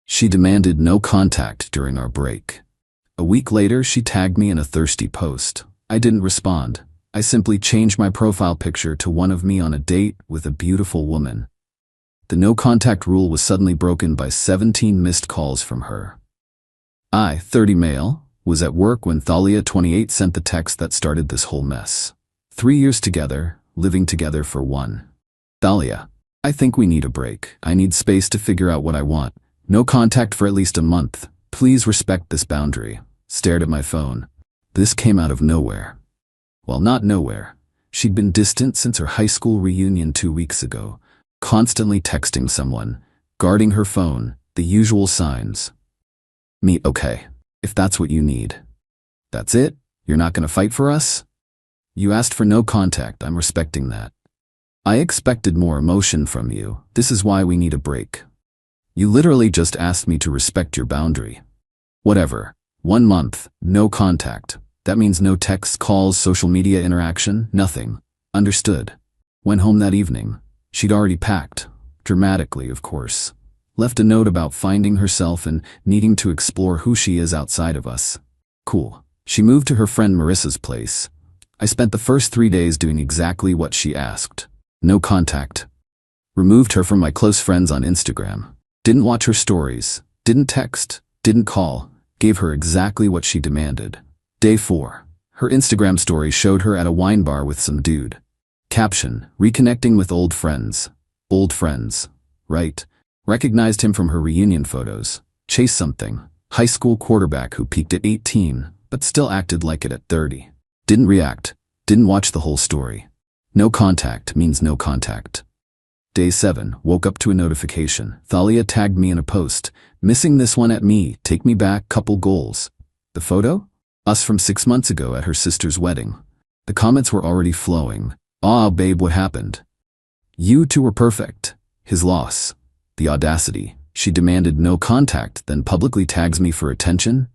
She demanded no contact during our break. A week later, she tagged me in a thirsty post. I didn't respond. I simply changed my profile picture to one of me on a date with a beautiful woman. The no-contact rule was suddenly broken by 17 missed calls from her. I, 30 male, was at work when Thalia, 28, sent the text that started this whole mess. 3 years together, living together for one. Thalia, I think we need a break. I need space to figure out what I want. No contact for at least a month. Please respect this boundary. Stared at my phone. This came out of nowhere. Well, not nowhere. She'd been distant since her high school reunion 2 weeks ago, constantly texting someone, guarding her phone, the usual signs. Me, okay, if that's what you need. That's it? You're not gonna fight for us? You asked for no contact, I'm respecting that. I expected more emotion from you. This is why we need a break. You literally just asked me to respect your boundary. Whatever. 1 month, no contact. That means no texts, calls, social media interaction, nothing. Understood. Went home that evening. She'd already packed. Dramatically, of course. Left a note about finding herself and needing to explore who she is outside of us. Cool. She moved to her friend Marissa's place. I spent the first 3 days doing exactly what she asked. No contact. Removed her from my close friends on Instagram. Didn't watch her stories. Didn't text. Didn't call. Gave her exactly what she demanded. Day 4. Her Instagram story showed her at a wine bar with some dude. Caption, reconnecting with old friends. Old friends. Right. Recognized him from her reunion photos. Chased something. High school quarterback who peaked at 18, but still acted like it at 30. Didn't react. Didn't watch the whole story. No contact means no contact. Day 7. Woke up to a notification. Thalia tagged me in a post. Missing this one at me. Take me back. Couple goals. The photo? Us from 6 months ago at her sister's wedding. The comments were already flowing. "Aw, babe, what happened? You two were perfect." His loss. The audacity. She demanded no contact, then publicly tags me for attention?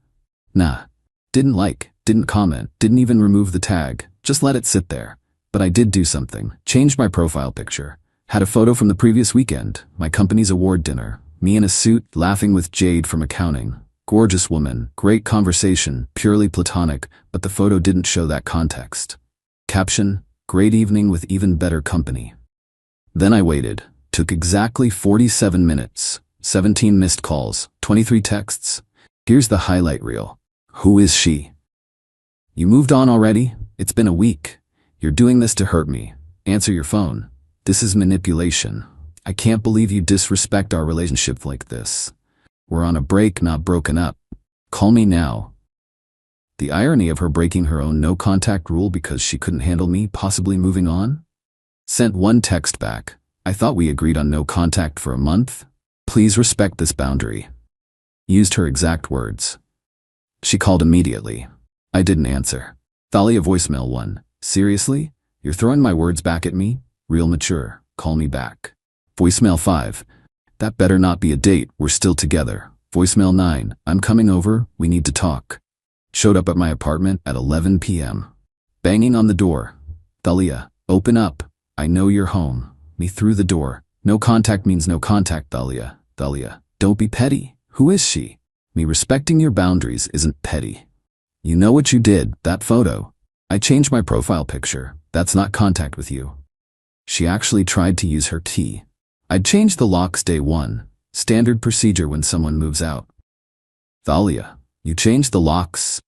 Nah. Didn't like, didn't comment, didn't even remove the tag. Just let it sit there. But I did do something. Changed my profile picture. Had a photo from the previous weekend, my company's award dinner. Me in a suit, laughing with Jade from accounting. Gorgeous woman, great conversation, purely platonic, but the photo didn't show that context. Caption, great evening with even better company. Then I waited. Took exactly 47 minutes. 17 missed calls, 23 texts. Here's the highlight reel. Who is she? You moved on already? It's been a week. You're doing this to hurt me. Answer your phone. This is manipulation. I can't believe you disrespect our relationship like this. We're on a break, not broken up. Call me now. The irony of her breaking her own no-contact rule because she couldn't handle me possibly moving on? Sent one text back. I thought we agreed on no contact for a month. Please respect this boundary. Used her exact words. She called immediately. I didn't answer. Thalia voicemail 1. Seriously? You're throwing my words back at me? Real mature. Call me back. Voicemail 5. That better not be a date, we're still together. Voicemail 9. I'm coming over, we need to talk. Showed up at my apartment at 11 p.m. Banging on the door. Thalia, open up. I know you're home. Me through the door. No contact means no contact, Thalia. Thalia, don't be petty. Who is she? Me respecting your boundaries isn't petty. You know what you did, that photo. I changed my profile picture. That's not contact with you. She actually tried to use her key. I'd changed the locks day 1. Standard procedure when someone moves out. Thalia, you changed the locks?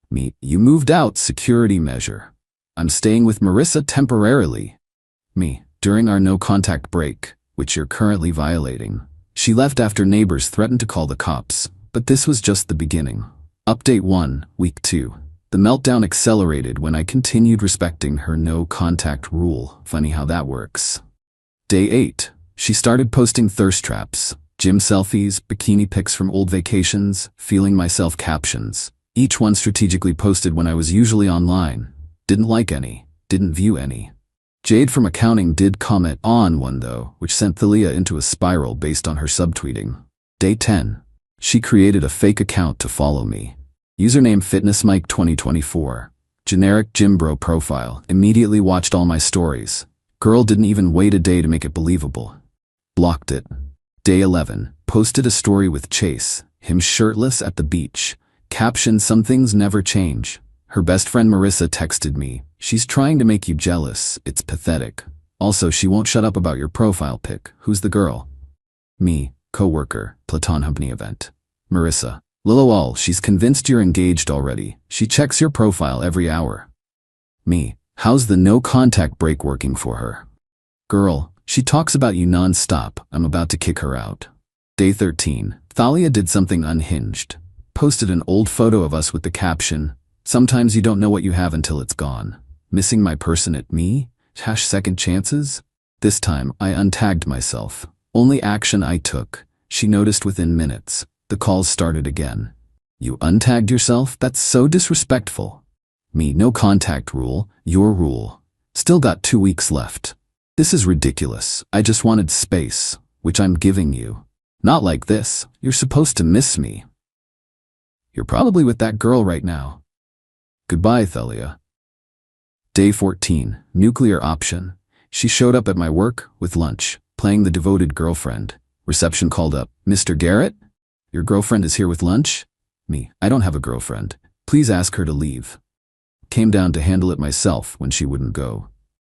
Me, you moved out, security measure. I'm staying with Marissa temporarily. Me, during our no-contact break, which you're currently violating. She left after neighbors threatened to call the cops, but this was just the beginning. Update 1, week 2. The meltdown accelerated when I continued respecting her no-contact rule. Funny how that works. Day 8. She started posting thirst traps, gym selfies, bikini pics from old vacations, feeling myself captions. Each one strategically posted when I was usually online. Didn't like any, didn't view any. Jade from accounting did comment on one though, which sent Thalia into a spiral based on her subtweeting. Day 10. She created a fake account to follow me. Username FitnessMike2024. Generic gym bro profile. Immediately watched all my stories. Girl didn't even wait a day to make it believable. Blocked it. Day 11. Posted a story with Chase, him shirtless at the beach. Caption, some things never change. Her best friend Marissa texted me, she's trying to make you jealous, it's pathetic. Also, she won't shut up about your profile pic. Who's the girl? Me, coworker, Platon Company event. Marissa. Lol, she's convinced you're engaged already. She checks your profile every hour. Me. How's the no contact break working for her? Girl. She talks about you non-stop. I'm about to kick her out. Day 13. Thalia did something unhinged. Posted an old photo of us with the caption, sometimes you don't know what you have until it's gone. Missing my person at me? Second chances? This time, I untagged myself. Only action I took. She noticed within minutes. The calls started again. You untagged yourself? That's so disrespectful. Me, no contact rule, your rule. Still got 2 weeks left. This is ridiculous. I just wanted space, which I'm giving you. Not like this. You're supposed to miss me. You're probably with that girl right now. Goodbye, Thalia. Day 14. Nuclear option. She showed up at my work with lunch, playing the devoted girlfriend. Reception called up. Mr. Garrett? Your girlfriend is here with lunch? Me. I don't have a girlfriend. Please ask her to leave. Came down to handle it myself when she wouldn't go.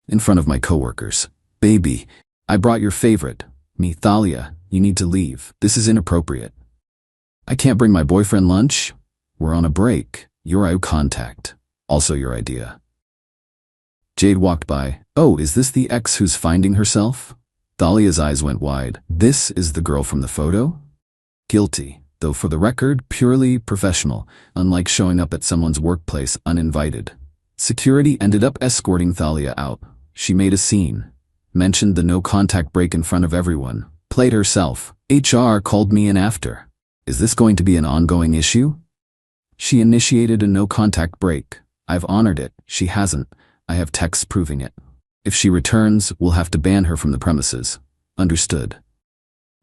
In front of my coworkers. Baby, I brought your favorite. Me. Thalia, you need to leave. This is inappropriate. I can't bring my boyfriend lunch? We're on a break. Your eye contact. Also your idea. Jade walked by. Oh, is this the ex who's finding herself? Thalia's eyes went wide. This is the girl from the photo? Guilty, though for the record, purely professional, unlike showing up at someone's workplace uninvited. Security ended up escorting Thalia out. She made a scene. Mentioned the no contact break in front of everyone. Played herself. HR called me in after. Is this going to be an ongoing issue? She initiated a no contact break. I've honored it. She hasn't. I have texts proving it. If she returns, we'll have to ban her from the premises. Understood.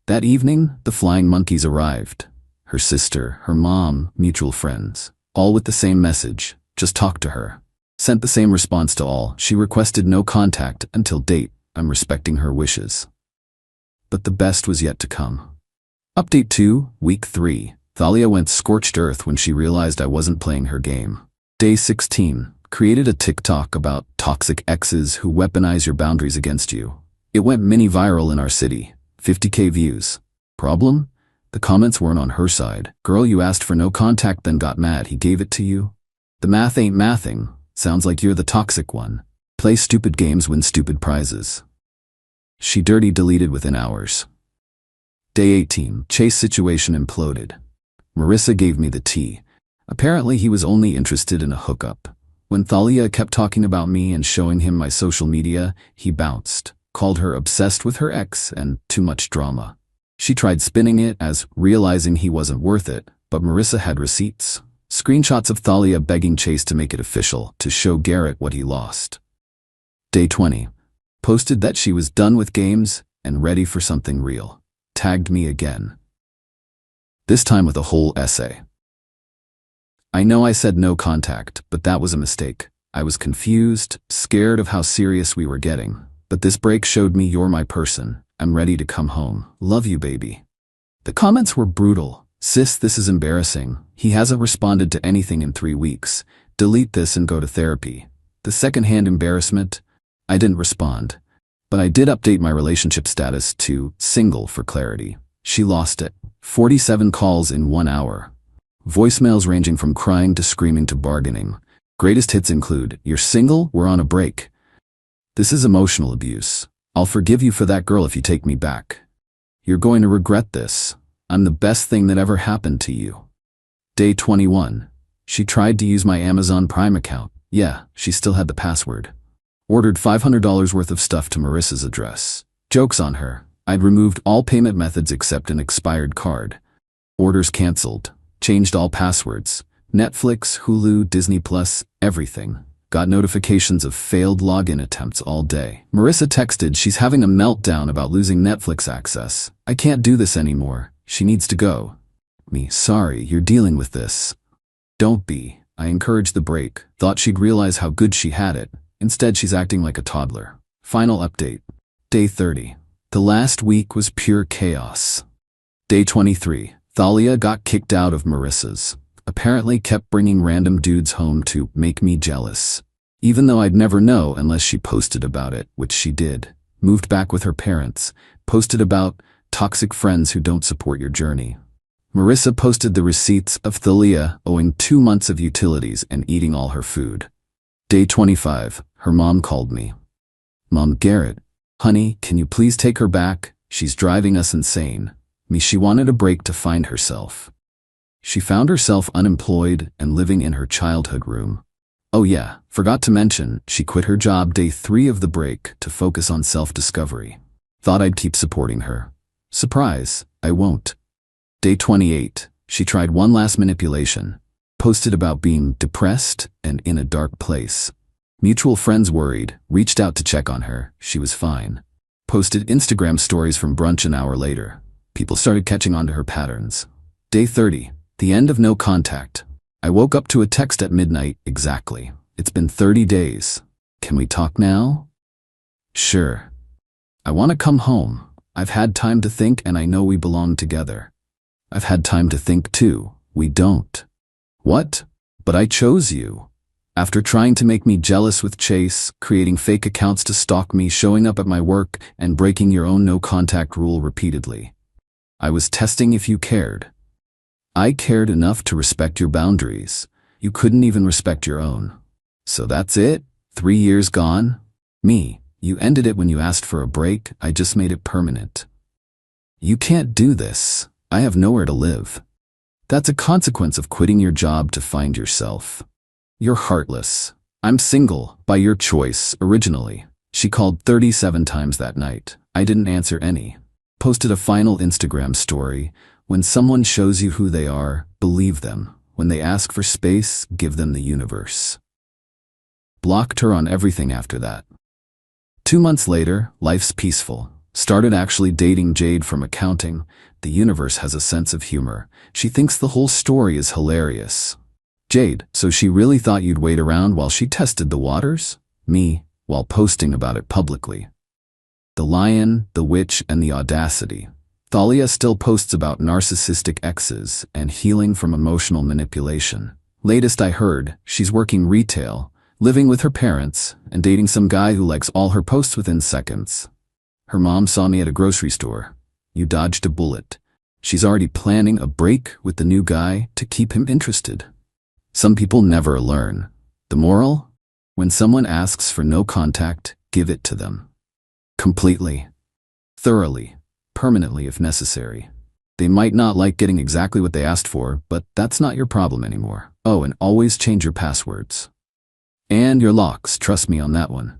That evening, the flying monkeys arrived. Her sister, her mom, mutual friends. All with the same message. Just talk to her. Sent the same response to all. She requested no contact until date. I'm respecting her wishes. But the best was yet to come. Update 2, Week 3. Thalia went scorched earth when she realized I wasn't playing her game. Day 16. Created a TikTok about toxic exes who weaponize your boundaries against you. It went mini viral in our city. 50K views. Problem? The comments weren't on her side. Girl, you asked for no contact then got mad he gave it to you? The math ain't mathing. Sounds like you're the toxic one. Play stupid games, win stupid prizes. She dirty deleted within hours. Day 18. Chase situation imploded. Marissa gave me the tea. Apparently he was only interested in a hookup. When Thalia kept talking about me and showing him my social media, he bounced, called her obsessed with her ex and too much drama. She tried spinning it as realizing he wasn't worth it, but Marissa had receipts. Screenshots of Thalia begging Chase to make it official, to show Garrett what he lost. Day 20. Posted that she was done with games and ready for something real. Tagged me again. This time with a whole essay. I know I said no contact, but that was a mistake. I was confused, scared of how serious we were getting. But this break showed me you're my person. I'm ready to come home. Love you, baby. The comments were brutal. Sis, this is embarrassing. He hasn't responded to anything in 3 weeks. Delete this and go to therapy. The secondhand embarrassment? I didn't respond. But I did update my relationship status to single for clarity. She lost it. 47 calls in 1 hour. Voicemails ranging from crying to screaming to bargaining. Greatest hits include, you're single, we're on a break. This is emotional abuse. I'll forgive you for that girl if you take me back. You're going to regret this. I'm the best thing that ever happened to you. Day 21. She tried to use my Amazon Prime account. Yeah, she still had the password. Ordered $500 worth of stuff to Marissa's address. Joke's on her. I'd removed all payment methods except an expired card. Orders canceled. Changed all passwords. Netflix, Hulu, Disney Plus, everything. Got notifications of failed login attempts all day. Marissa texted she's having a meltdown about losing Netflix access. I can't do this anymore. She needs to go. Me, sorry, you're dealing with this. Don't be. I encouraged the break. Thought she'd realize how good she had it. Instead, she's acting like a toddler. Final update. Day 30. The last week was pure chaos. Day 23. Thalia got kicked out of Marissa's. Apparently kept bringing random dudes home to make me jealous. Even though I'd never know unless she posted about it, which she did. Moved back with her parents. Posted about toxic friends who don't support your journey. Marissa posted the receipts of Thalia owing 2 months of utilities and eating all her food. Day 25. Her mom called me. Mom, Garrett. Honey, can you please take her back? She's driving us insane. She wanted a break to find herself. She found herself unemployed and living in her childhood room. Oh yeah, forgot to mention, she quit her job day 3 of the break to focus on self-discovery. Thought I'd keep supporting her. Surprise, I won't. Day 28. She tried one last manipulation. Posted about being depressed and in a dark place. Mutual friends worried, reached out to check on her. She was fine. Posted Instagram stories from brunch an hour later. People started catching on to her patterns. Day 30. The end of no contact. I woke up to a text at midnight exactly. It's been 30 days. Can we talk now? Sure. I want to come home. I've had time to think and I know we belong together. I've had time to think too. We don't. What? But I chose you. After trying to make me jealous with Chase, creating fake accounts to stalk me, showing up at my work, and breaking your own no-contact rule repeatedly. I was testing if you cared. I cared enough to respect your boundaries. You couldn't even respect your own. So that's it? 3 years gone? Me, you ended it when you asked for a break. I just made it permanent. You can't do this. I have nowhere to live. That's a consequence of quitting your job to find yourself. You're heartless. I'm single, by your choice, originally. She called 37 times that night. I didn't answer any. Posted a final Instagram story. When someone shows you who they are, believe them. When they ask for space, give them the universe. Blocked her on everything after that. 2 months later, life's peaceful. Started actually dating Jade from accounting. The universe has a sense of humor. She thinks the whole story is hilarious. Jade, so she really thought you'd wait around while she tested the waters? Me, while posting about it publicly. The lion, the witch, and the audacity. Thalia still posts about narcissistic exes and healing from emotional manipulation. Latest I heard, she's working retail, living with her parents, and dating some guy who likes all her posts within seconds. Her mom saw me at a grocery store. You dodged a bullet. She's already planning a break with the new guy to keep him interested. Some people never learn. The moral? When someone asks for no contact, give it to them. Completely. Thoroughly. Permanently if necessary. They might not like getting exactly what they asked for, but that's not your problem anymore. Oh, and always change your passwords. And your locks, trust me on that one.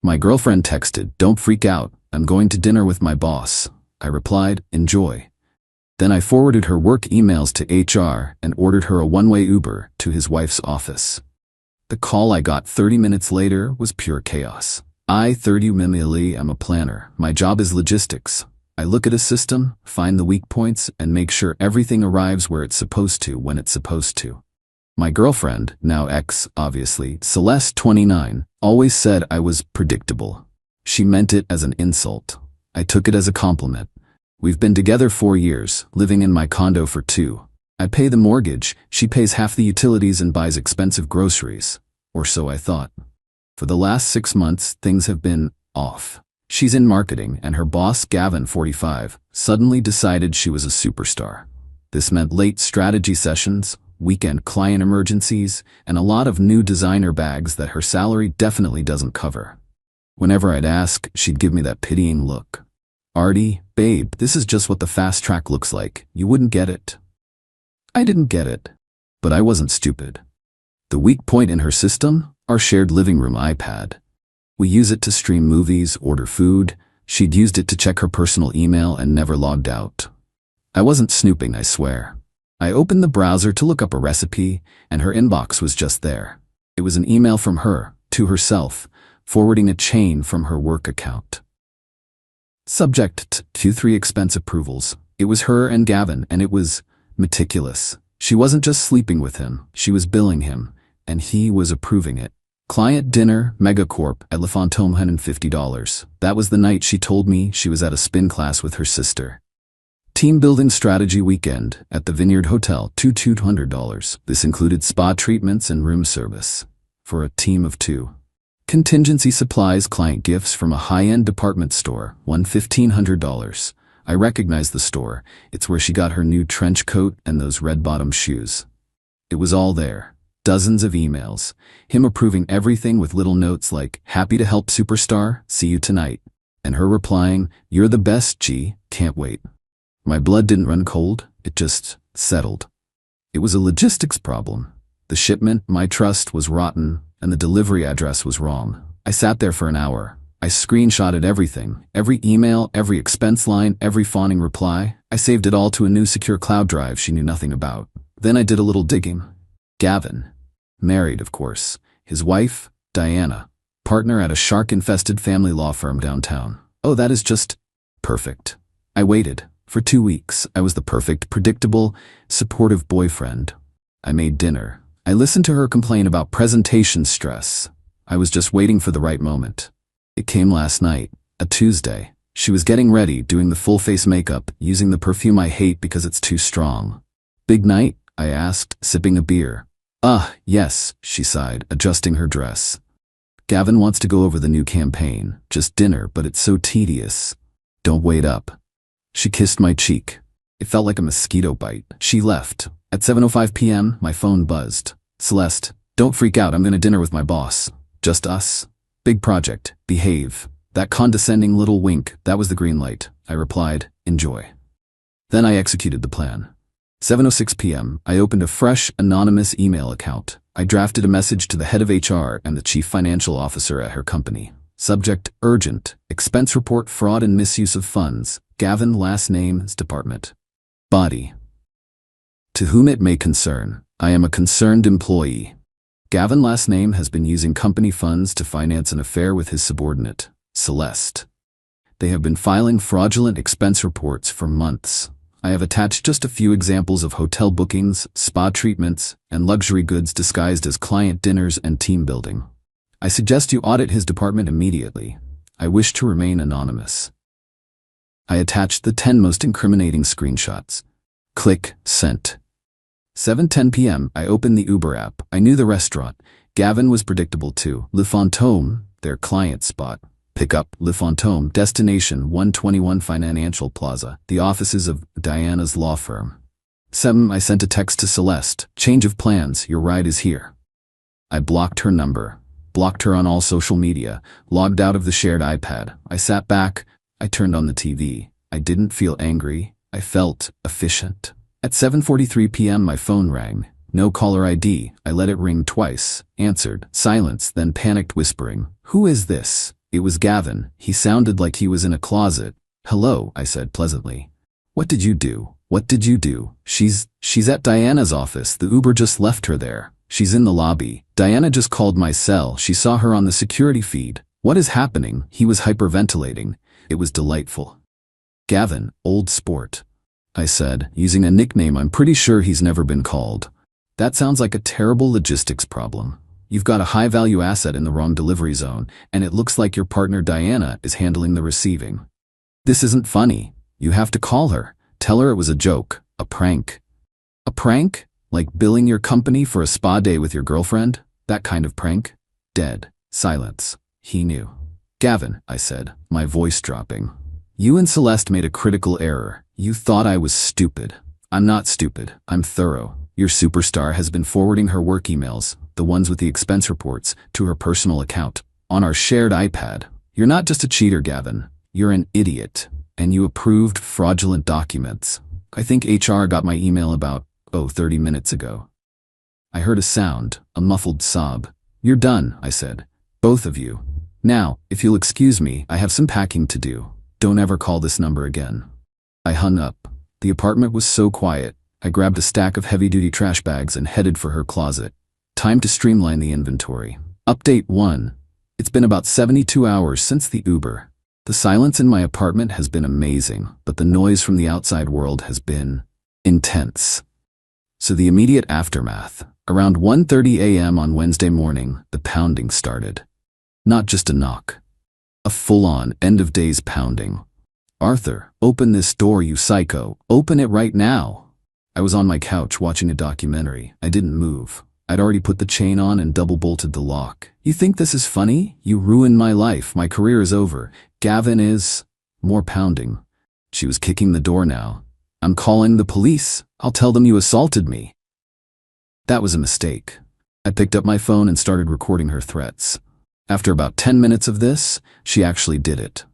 My girlfriend texted, don't freak out, I'm going to dinner with my boss. I replied, enjoy. Then I forwarded her work emails to HR and ordered her a one-way Uber to his wife's office. The call I got 30 minutes later was pure chaos. I, 30 Mimili, am a planner. My job is logistics. I look at a system, find the weak points, and make sure everything arrives where it's supposed to when it's supposed to. My girlfriend, now ex, obviously, Celeste, 29, always said I was predictable. She meant it as an insult. I took it as a compliment. We've been together 4 years, living in my condo for 2. I pay the mortgage, she pays half the utilities and buys expensive groceries. Or so I thought. For the last 6 months, things have been off. She's in marketing, and her boss, Gavin, 45, suddenly decided she was a superstar. This meant late strategy sessions, weekend client emergencies, and a lot of new designer bags that her salary definitely doesn't cover. Whenever I'd ask, she'd give me that pitying look. Artie, babe, this is just what the fast track looks like. You wouldn't get it. I didn't get it. But I wasn't stupid. The weak point in her system? Our shared living room iPad. We use it to stream movies, order food. She'd used it to check her personal email and never logged out. I wasn't snooping, I swear. I opened the browser to look up a recipe, and her inbox was just there. It was an email from her, to herself, forwarding a chain from her work account. Subject to 3 expense approvals. It was her and Gavin, and it was meticulous. She wasn't just sleeping with him, she was billing him, and he was approving it. Client dinner, Megacorp, at Le Fantôme, $150. That was the night she told me she was at a spin class with her sister. Team building strategy weekend at the Vineyard Hotel, $200. This included spa treatments and room service for a team of 2. Contingency supplies, client gifts from a high-end department store, $1,500. I recognized the store. It's where she got her new trench coat and those red-bottom shoes. It was all there. Dozens of emails. Him approving everything with little notes like, "Happy to help superstar, see you tonight." And her replying, "You're the best, G, can't wait." My blood didn't run cold, it just settled. It was a logistics problem. The shipment, my trust, was rotten, and the delivery address was wrong. I sat there for an hour. I screenshotted everything, every email, every expense line, every fawning reply. I saved it all to a new secure cloud drive she knew nothing about. Then I did a little digging. Gavin. Married, of course. His wife, Diana. Partner at a shark-infested family law firm downtown. Oh, that is just perfect. I waited. For 2 weeks, I was the perfect, predictable, supportive boyfriend. I made dinner. I listened to her complain about presentation stress. I was just waiting for the right moment. It came last night, a Tuesday. She was getting ready, doing the full face makeup, using the perfume I hate because it's too strong. "Big night?" I asked, sipping a beer. Yes," she sighed, adjusting her dress. "Gavin wants to go over the new campaign. Just dinner, but it's so tedious." "Don't wait up." She kissed my cheek. It felt like a mosquito bite. She left. At 7:05 p.m., my phone buzzed. "Celeste, don't freak out, I'm gonna dinner with my boss. Just us. Big project. Behave." That condescending little wink, that was the green light. I replied, "Enjoy." Then I executed the plan. 7:06 p.m., I opened a fresh, anonymous email account. I drafted a message to the head of HR and the chief financial officer at her company. Subject, urgent, expense report, fraud and misuse of funds. Gavin, last name's department. Body. To whom it may concern, I am a concerned employee. Gavin, last name, has been using company funds to finance an affair with his subordinate, Celeste. They have been filing fraudulent expense reports for months. I have attached just a few examples of hotel bookings, spa treatments, and luxury goods disguised as client dinners and team building. I suggest you audit his department immediately. I wish to remain anonymous. I attached the 10 most incriminating screenshots. Click Sent. 7:10 p.m. I opened the Uber app. I knew the restaurant. Gavin was predictable too. Le Fantôme, their client spot. Pickup, Le Fantôme, destination 121 Financial Plaza, the offices of Diana's law firm. 7. I sent a text to Celeste. "Change of plans, your ride is here." I blocked her number, blocked her on all social media, logged out of the shared iPad. I sat back, I turned on the TV. I didn't feel angry, I felt efficient. At 7:43 p.m. my phone rang. No caller ID. I let it ring twice. Answered. Silence, then panicked whispering. "Who is this?" It was Gavin. He sounded like he was in a closet. "Hello," I said pleasantly. "What did you do? What did you do?" She's at Diana's office. The Uber just left her there. She's in the lobby. Diana just called my cell. She saw her on the security feed. What is happening?" He was hyperventilating. It was delightful. "Gavin, old sport," I said, using a nickname I'm pretty sure he's never been called. "That sounds like a terrible logistics problem. You've got a high-value asset in the wrong delivery zone, and it looks like your partner Diana is handling the receiving. This isn't funny. You have to call her. Tell her it was a joke, a prank." "A prank? Like billing your company for a spa day with your girlfriend? That kind of prank?" Dead silence. He knew. "Gavin," I said, my voice dropping. "You and Celeste made a critical error. You thought I was stupid. I'm not stupid. I'm thorough. Your superstar has been forwarding her work emails, the ones with the expense reports, to her personal account, on our shared iPad. You're not just a cheater, Gavin. You're an idiot. And you approved fraudulent documents. I think HR got my email about, 30 minutes ago." I heard a sound, a muffled sob. "You're done," I said. "Both of you. Now, if you'll excuse me, I have some packing to do. Don't ever call this number again." I hung up. The apartment was so quiet. I grabbed a stack of heavy-duty trash bags and headed for her closet. Time to streamline the inventory. Update 1. It's been about 72 hours since the Uber. The silence in my apartment has been amazing, but the noise from the outside world has been intense. So the immediate aftermath. Around 1:30 a.m. on Wednesday morning, the pounding started. Not just a knock. A full-on, end-of-days pounding. "Arthur, open this door, you psycho. Open it right now." I was on my couch watching a documentary. I didn't move. I'd already put the chain on and double-bolted the lock. "You think this is funny? You ruined my life. My career is over. Gavin is—" More pounding. She was kicking the door now. "I'm calling the police. I'll tell them you assaulted me." That was a mistake. I picked up my phone and started recording her threats. After about 10 minutes of this, she actually did it.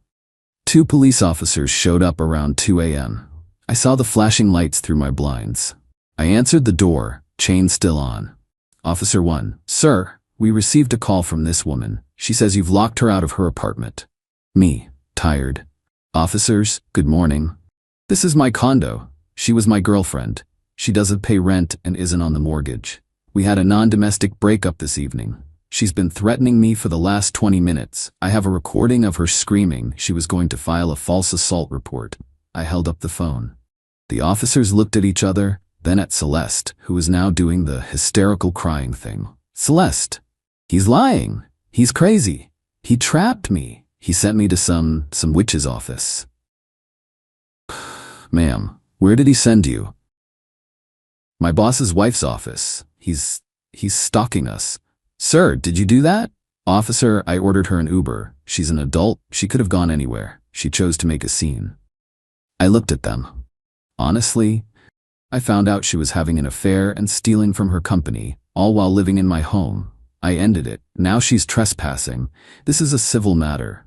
2 police officers showed up around 2 a.m. I saw the flashing lights through my blinds. I answered the door, chain still on. "Officer 1, sir, we received a call from this woman. She says you've locked her out of her apartment." Me, tired. "Officers, good morning. This is my condo. She was my girlfriend. She doesn't pay rent and isn't on the mortgage. We had a non-domestic breakup this evening. She's been threatening me for the last 20 minutes. I have a recording of her screaming she was going to file a false assault report." I held up the phone. The officers looked at each other, then at Celeste, who was now doing the hysterical crying thing. "Celeste, he's lying. He's crazy. He trapped me. He sent me to some witch's office." "Ma'am, where did he send you?" "My boss's wife's office. He's stalking us." "Sir, did you do that?" "Officer, I ordered her an Uber. She's an adult. She could have gone anywhere. She chose to make a scene." I looked at them. Honestly, I found out she was having an affair and stealing from her company, all while living in my home. I ended it. Now she's trespassing. This is a civil matter.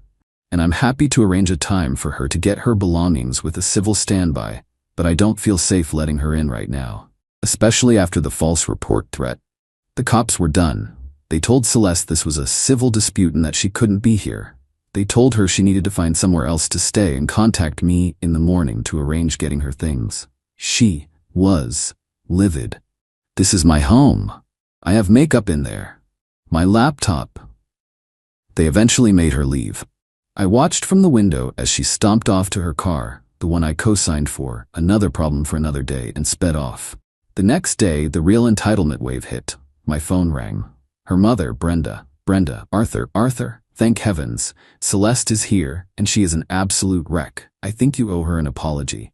And I'm happy to arrange a time for her to get her belongings with a civil standby, but I don't feel safe letting her in right now, especially after the false report threat. The cops were done. They told Celeste this was a civil dispute and that she couldn't be here. They told her she needed to find somewhere else to stay and contact me in the morning to arrange getting her things. She was livid. "This is my home. I have makeup in there. My laptop." They eventually made her leave. I watched from the window as she stomped off to her car, the one I co-signed for, another problem for another day, and sped off. The next day, the real entitlement wave hit. My phone rang. Her mother, Brenda. "Brenda, Arthur, thank heavens. Celeste is here, and she is an absolute wreck. I think you owe her an apology."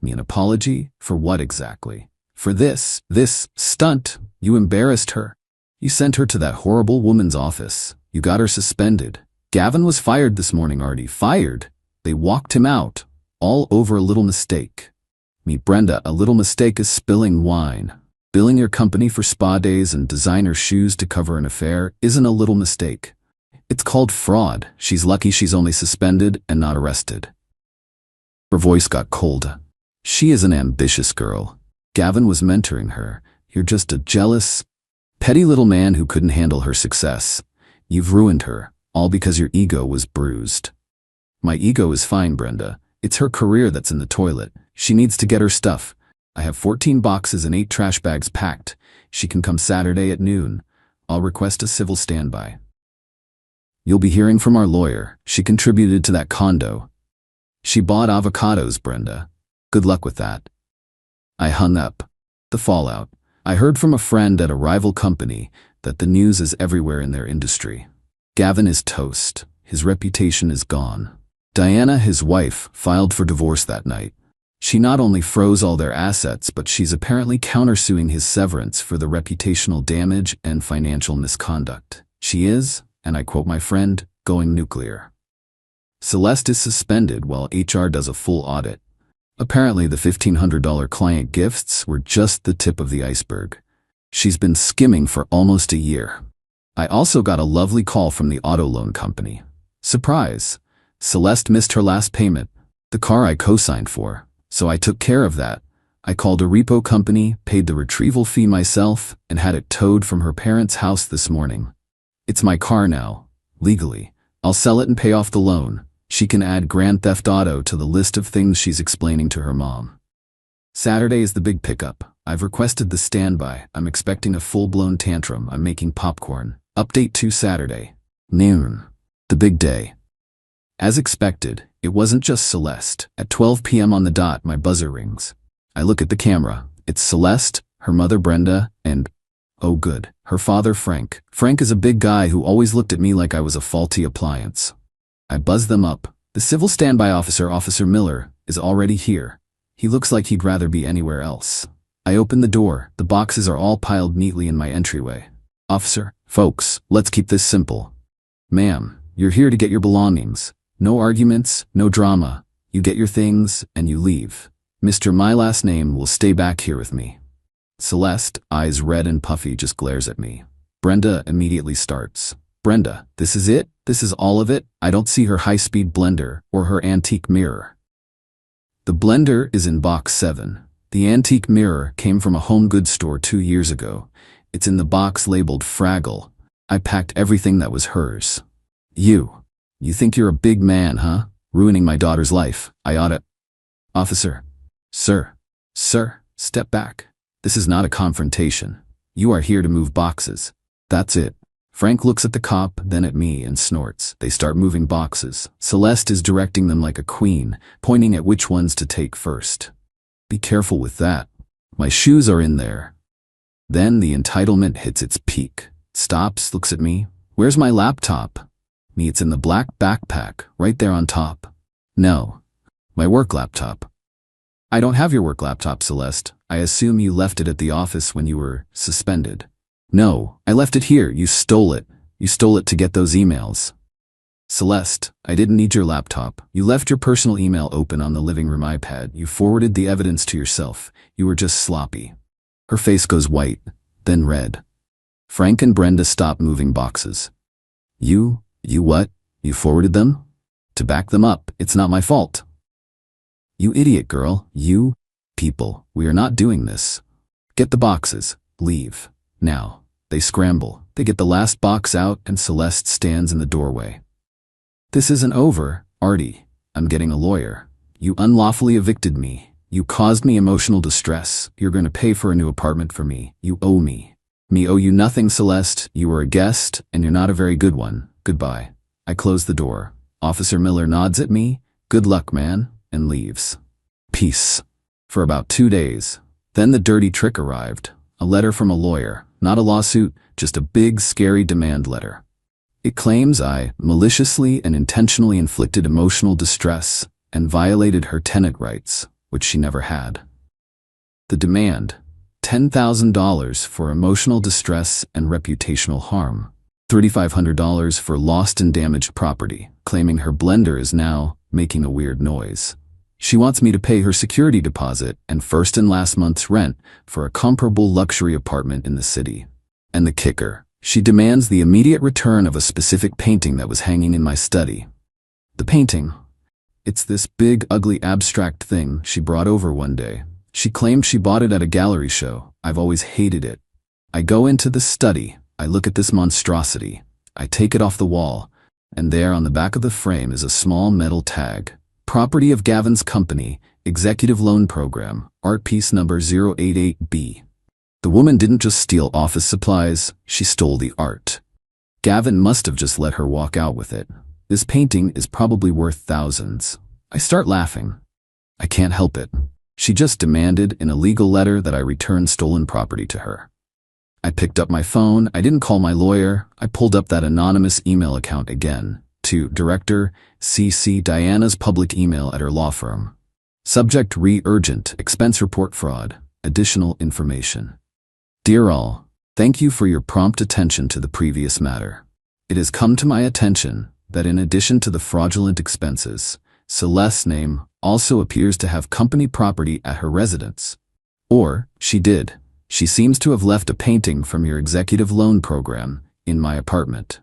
"Me an apology? For what exactly?" "For this stunt. You embarrassed her. You sent her to that horrible woman's office. You got her suspended. Gavin was fired this morning, Artie. Fired. They walked him out. All over a little mistake." "Me, Brenda, a little mistake is spilling wine. Billing your company for spa days and designer shoes to cover an affair isn't a little mistake. It's called fraud. She's lucky she's only suspended and not arrested." Her voice got cold. "She is an ambitious girl. Gavin was mentoring her. You're just a jealous, petty little man who couldn't handle her success. You've ruined her, all because your ego was bruised." "My ego is fine, Brenda. It's her career that's in the toilet. She needs to get her stuff. I have 14 boxes and 8 trash bags packed. She can come Saturday at noon. I'll request a civil standby. You'll be hearing from our lawyer. She contributed to that condo. She bought avocados, Brenda. Good luck with that." I hung up. The fallout. I heard from a friend at a rival company that the news is everywhere in their industry. Gavin is toast. His reputation is gone. Diana, his wife, filed for divorce that night. She not only froze all their assets, but she's apparently countersuing his severance for the reputational damage and financial misconduct. She is, and I quote my friend, going nuclear. Celeste is suspended while HR does a full audit. Apparently the $1,500 client gifts were just the tip of the iceberg. She's been skimming for almost a year. I also got a lovely call from the auto loan company. Surprise! Celeste missed her last payment, the car I co-signed for. So I took care of that. I called a repo company, paid the retrieval fee myself, and had it towed from her parents' house this morning. It's my car now, legally. I'll sell it and pay off the loan. She can add Grand Theft Auto to the list of things she's explaining to her mom. Saturday is the big pickup. I've requested the standby. I'm expecting a full-blown tantrum. I'm making popcorn. Update 2 Saturday. Noon. The big day. As expected, it wasn't just Celeste. At 12 p.m. on the dot, my buzzer rings. I look at the camera. It's Celeste, her mother Brenda, and, oh good, her father Frank. Frank is a big guy who always looked at me like I was a faulty appliance. I buzz them up. The civil standby officer, Officer Miller, is already here. He looks like he'd rather be anywhere else. I open the door. The boxes are all piled neatly in my entryway. Officer, folks, let's keep this simple. Ma'am, you're here to get your belongings. No arguments, no drama. You get your things, and you leave. Mr. My last name will stay back here with me. Celeste, eyes red and puffy, just glares at me. Brenda immediately starts. Brenda, this is it? This is all of it? I don't see her high-speed blender or her antique mirror. The blender is in box 7. The antique mirror came from a home goods store 2 years ago. It's in the box labeled Fraggle. I packed everything that was hers. You think you're a big man, huh? Ruining my daughter's life. I oughta. Officer. Sir, step back. This is not a confrontation. You are here to move boxes. That's it. Frank looks at the cop, then at me, and snorts. They start moving boxes. Celeste is directing them like a queen, pointing at which ones to take first. Be careful with that. My shoes are in there. Then the entitlement hits its peak. Stops, looks at me. Where's my laptop? Me, it's in the black backpack, right there on top. No. My work laptop. I don't have your work laptop, Celeste. I assume you left it at the office when you were suspended. No, I left it here. You stole it. You stole it to get those emails. Celeste, I didn't need your laptop. You left your personal email open on the living room iPad. You forwarded the evidence to yourself. You were just sloppy. Her face goes white, then red. Frank and Brenda stop moving boxes. You what? You forwarded them? To back them up, it's not my fault. You idiot girl, you. People, we are not doing this. Get the boxes. Leave. Now. They scramble. They get the last box out and Celeste stands in the doorway. This isn't over, Artie. I'm getting a lawyer. You unlawfully evicted me. You caused me emotional distress. You're going to pay for a new apartment for me. You owe me. Me owe you nothing, Celeste. You were a guest, and you're not a very good one. Goodbye. I close the door. Officer Miller nods at me. Good luck, man, and leaves. Peace. For about 2 days. Then the dirty trick arrived. A letter from a lawyer. Not a lawsuit, just a big, scary demand letter. It claims I maliciously and intentionally inflicted emotional distress and violated her tenant rights, which she never had. The demand: $10,000 for emotional distress and reputational harm, $3,500 for lost and damaged property, claiming her blender is now making a weird noise. She wants me to pay her security deposit and first and last month's rent for a comparable luxury apartment in the city. And the kicker: she demands the immediate return of a specific painting that was hanging in my study. The painting? It's this big, ugly, abstract thing she brought over one day. She claimed she bought it at a gallery show. I've always hated it. I go into the study. I look at this monstrosity. I take it off the wall, and there on the back of the frame is a small metal tag. Property of Gavin's company, Executive Loan Program, art piece number 088B. The woman didn't just steal office supplies, she stole the art. Gavin must have just let her walk out with it. This painting is probably worth thousands. I start laughing. I can't help it. She just demanded in a legal letter that I return stolen property to her. I picked up my phone. I didn't call my lawyer. I pulled up that anonymous email account again. To Director CC Diana's public email at her law firm. Subject: Urgent expense report fraud. Additional information. Dear all, thank you for your prompt attention to the previous matter. It has come to my attention that in addition to the fraudulent expenses, Celeste's name also appears to have company property at her residence. Or, she did. She seems to have left a painting from your executive loan program in my apartment.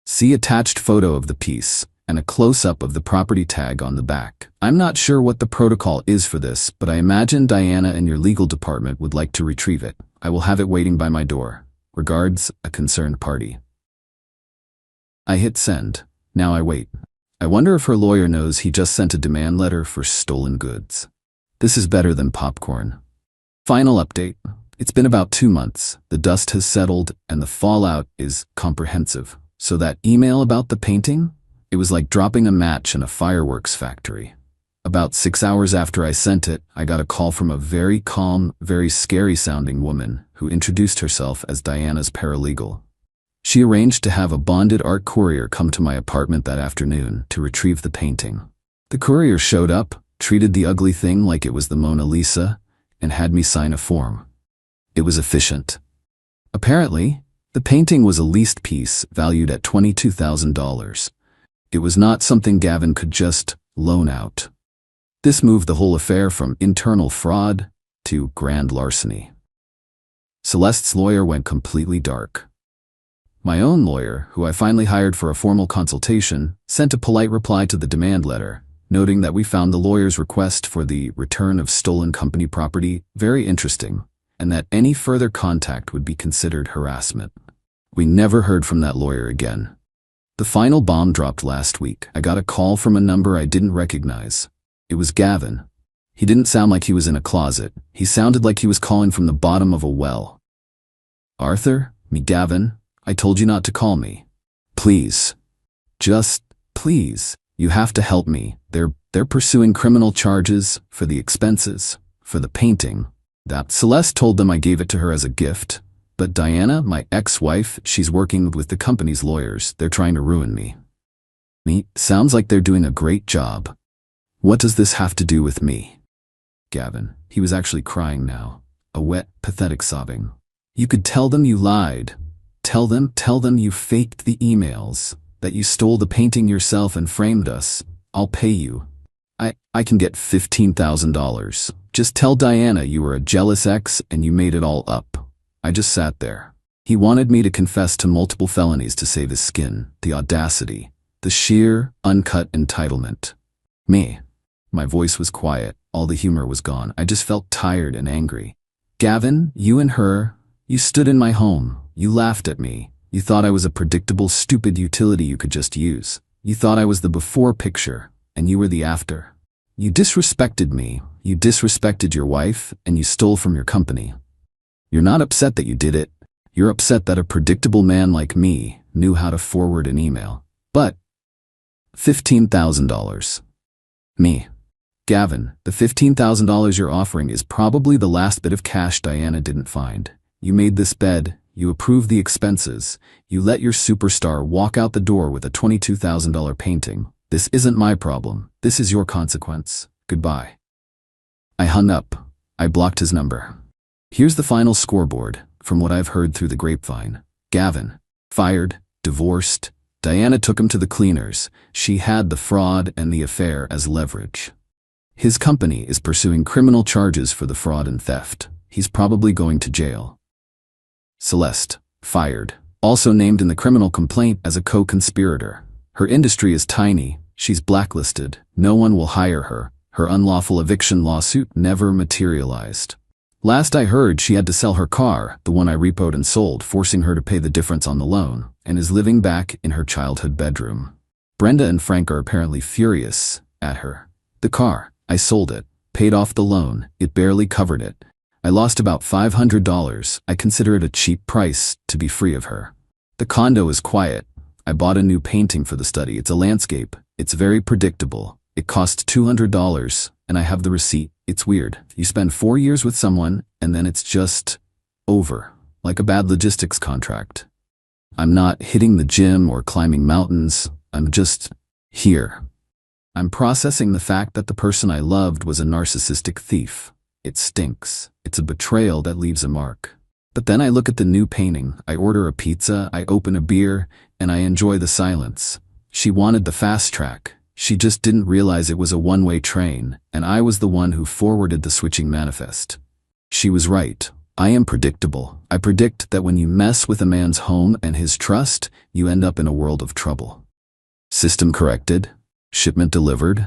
See attached photo of the piece and a close-up of the property tag on the back. I'm not sure what the protocol is for this, but I imagine Diana and your legal department would like to retrieve it. I will have it waiting by my door. Regards, a concerned party. I hit send. Now I wait. I wonder if her lawyer knows he just sent a demand letter for stolen goods. This is better than popcorn. Final update. It's been about 2 months. The dust has settled and the fallout is comprehensive. So that email about the painting? It was like dropping a match in a fireworks factory. About 6 hours after I sent it, I got a call from a very calm, very scary-sounding woman who introduced herself as Diana's paralegal. She arranged to have a bonded art courier come to my apartment that afternoon to retrieve the painting. The courier showed up, treated the ugly thing like it was the Mona Lisa, and had me sign a form. It was efficient. Apparently, the painting was a leased piece valued at $22,000. It was not something Gavin could just loan out. This moved the whole affair from internal fraud to grand larceny. Celeste's lawyer went completely dark. My own lawyer, who I finally hired for a formal consultation, sent a polite reply to the demand letter, noting that we found the lawyer's request for the return of stolen company property very interesting, and that any further contact would be considered harassment. We never heard from that lawyer again. The final bomb dropped last week. I got a call from a number I didn't recognize. It was Gavin. He didn't sound like he was in a closet. He sounded like he was calling from the bottom of a well. "Arthur? Me Gavin? I told you not to call me. Please. Just, please. You have to help me. They're pursuing criminal charges for the expenses, for the painting. That Celeste told them I gave it to her as a gift. But Diana, my ex-wife, she's working with the company's lawyers. They're trying to ruin me. Sounds like they're doing a great job. What does this have to do with me?" Gavin, he was actually crying now. A wet, pathetic sobbing. "You could tell them you lied. Tell them you faked the emails, that you stole the painting yourself and framed us. I'll pay you. I can get $15,000. Just tell Diana you were a jealous ex and you made it all up." I just sat there. He wanted me to confess to multiple felonies to save his skin, the audacity, the sheer, uncut entitlement. Me. My voice was quiet, all the humor was gone. I just felt tired and angry. "Gavin, you and her, you stood in my home. You laughed at me. You thought I was a predictable, stupid utility you could just use. You thought I was the before picture, and you were the after. You disrespected me. You disrespected your wife, and you stole from your company. You're not upset that you did it. You're upset that a predictable man like me knew how to forward an email. But $15,000. Me. Gavin, the $15,000 you're offering is probably the last bit of cash Diana didn't find. You made this bed. You approved the expenses. You let your superstar walk out the door with a $22,000 painting. This isn't my problem. This is your consequence. Goodbye." I hung up. I blocked his number. Here's the final scoreboard, from what I've heard through the grapevine. Gavin, fired, divorced. Diana took him to the cleaners. She had the fraud and the affair as leverage. His company is pursuing criminal charges for the fraud and theft. He's probably going to jail. Celeste, fired. Also named in the criminal complaint as a co-conspirator. Her industry is tiny. She's blacklisted. No one will hire her. Her unlawful eviction lawsuit never materialized. Last I heard, she had to sell her car, the one I repoed and sold, forcing her to pay the difference on the loan, and is living back in her childhood bedroom. Brenda and Frank are apparently furious at her. The car, I sold it, paid off the loan. It barely covered it. I lost about $500. I consider it a cheap price to be free of her. The condo is quiet. I bought a new painting for the study. It's a landscape. It's very predictable. It cost $200, and I have the receipt. It's weird. You spend 4 years with someone, and then it's just over, like a bad logistics contract. I'm not hitting the gym or climbing mountains. I'm just here. I'm processing the fact that the person I loved was a narcissistic thief. It stinks. It's a betrayal that leaves a mark. But then I look at the new painting. I order a pizza, I open a beer, and I enjoy the silence. She wanted the fast track. She just didn't realize it was a one-way train, and I was the one who forwarded the switching manifest. She was right. I am predictable. I predict that when you mess with a man's home and his trust, you end up in a world of trouble. System corrected. Shipment delivered.